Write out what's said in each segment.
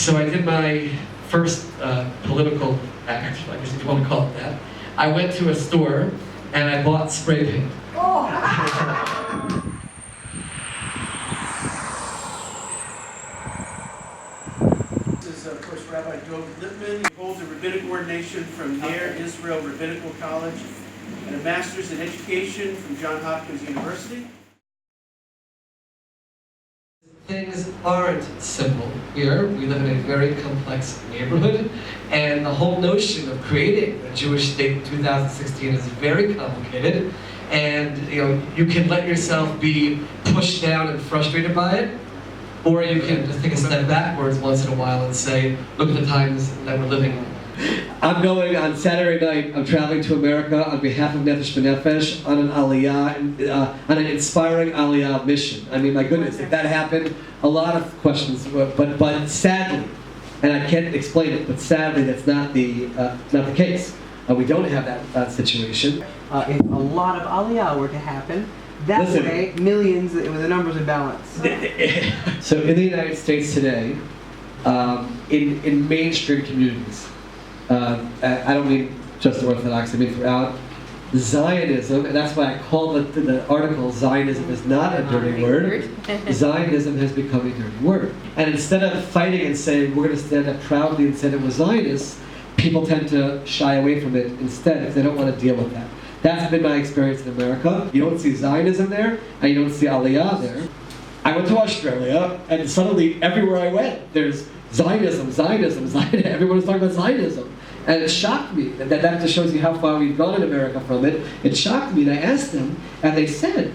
So I did my first political act, I guess if you want to call it that. I went to a store and I bought spray paint. This is, of course, Rabbi Dov Lipman. He holds a rabbinic ordination from Ner Israel Rabbinical College and a master's in education from Johns Hopkins University. Things aren't simple here. We live in a very complex neighborhood, and the whole notion of creating a Jewish state in 2016 is very complicated. And you can let yourself be pushed down and frustrated by it, or you can just take a step backwards once in a while and say, look at the times that we're living in. I'm going on Saturday night. I'm traveling to America on behalf of Nefesh B'Nefesh on an Aliyah, on an inspiring Aliyah mission. I mean, my goodness, if that happened, a lot of questions. But sadly, and I can't explain it, but sadly, that's not the case. We don't have that situation. If a lot of Aliyah were to happen, that way, millions, the numbers would balance. So in the United States today, in mainstream communities, I don't mean just the Orthodox, I mean throughout, Zionism, and that's why I call the article, Zionism is not a dirty word. Zionism has become a dirty word. And instead of fighting and saying, we're going to stand up proudly and say it was Zionists, people tend to shy away from it instead because they don't want to deal with that. That's been my experience in America. You don't see Zionism there, and you don't see Aliyah there. I went to Australia, and suddenly everywhere I went, there's Zionism, Zionism, Zionism. Everyone was talking about Zionism. And it shocked me. That just shows you how far we've gone in America from it. It shocked me, and I asked them, and they said,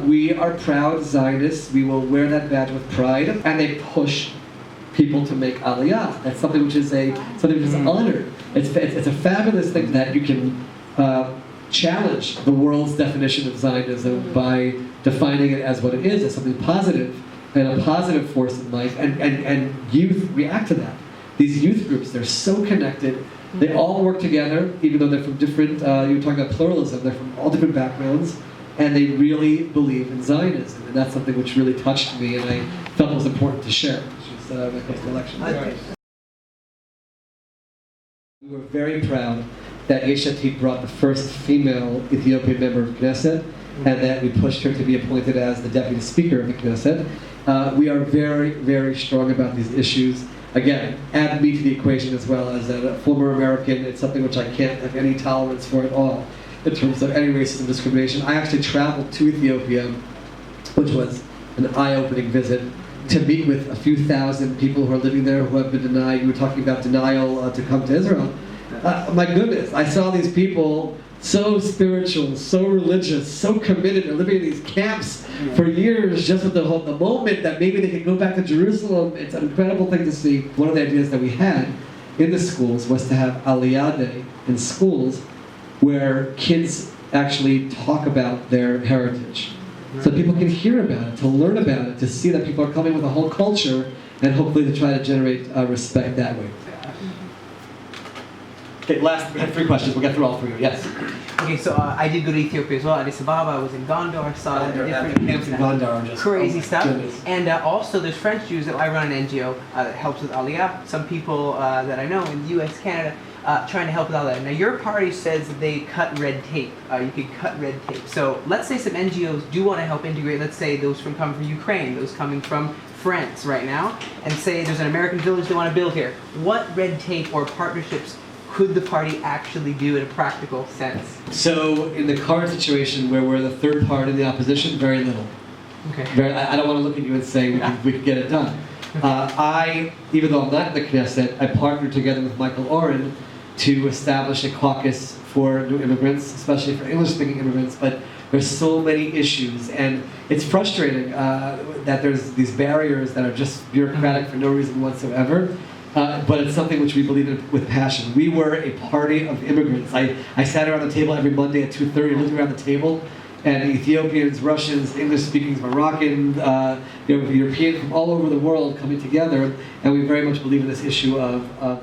we are proud Zionists, we will wear that badge with pride, and they push people to make Aliyah. That's something which is honored. It's a fabulous thing that you can challenge the world's definition of Zionism by defining it as what it is, as something positive and a positive force in life, and youth react to that. These youth groups, they're so connected. They all work together, even though they're from different, you were talking about pluralism, they're from all different backgrounds, and they really believe in Zionism. And that's something which really touched me, and I felt it was important to share, which is when it comes to elections. We were very proud that Yesh Atid brought the first female Ethiopian member of Knesset, and that we pushed her to be appointed as the deputy speaker of the Knesset. We are very, very strong about these issues. Again, add me to the equation as well as a former American. It's something which I can't have any tolerance for at all in terms of any racism discrimination. I actually traveled to Ethiopia, which was an eye-opening visit, to meet with a few thousand people who are living there who have been denied. You were talking about denial to come to Israel. My goodness, I saw these people so spiritual, so religious, so committed to living in these camps for years, just with the moment that maybe they could go back to Jerusalem. It's an incredible thing to see. One of the ideas that we had in the schools was to have Aliyah Day in schools where kids actually talk about their heritage. So people can hear about it, to learn about it, to see that people are coming with a whole culture, and hopefully to try to generate respect that way. Okay, we have 3 questions. We'll get through all 3. Yes? Okay, so I did go to Ethiopia as well. Addis Ababa, I was in Gondar, saw different camps in Gondar are just crazy stuff. Goodness. And also there's French Jews that I run an NGO that helps with Aliyah. Some people that I know in the US, Canada, trying to help with Aliyah. Now your party says that they cut red tape. You could cut red tape. So let's say some NGOs do want to help integrate, let's say those coming from Ukraine, those coming from France right now, and say there's an American village they want to build here. What red tape or partnerships could the party actually do in a practical sense? So in the current situation where we're the third party in the opposition, very little. Okay. I don't want to look at you and say we could get it done. Even though I'm not in the Knesset, I partnered together with Michael Oren to establish a caucus for new immigrants, especially for English-speaking immigrants, but there's so many issues, and it's frustrating that there's these barriers that are just bureaucratic for no reason whatsoever. But it's something which we believe in with passion. We were a party of immigrants. I sat around the table every Monday at 2:30, looked around the table, and Ethiopians, Russians, English-speaking, Moroccan, Europeans from all over the world coming together, and we very much believe in this issue of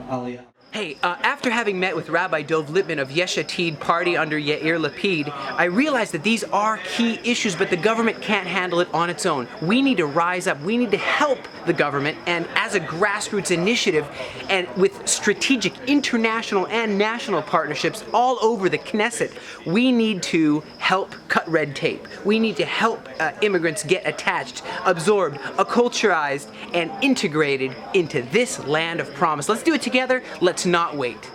Aliyah. Hey, after having met with Rabbi Dov Lipman of Yesh Atid party under Yair Lapid, I realized that these are key issues, but the government can't handle it on its own. We need to rise up. We need to help the government, and as a grassroots initiative, and with strategic international and national partnerships all over the Knesset, we need to help cut red tape. We need to help immigrants get attached, absorbed, acculturized, and integrated into this land of promise. Let's do it together. Let's not wait.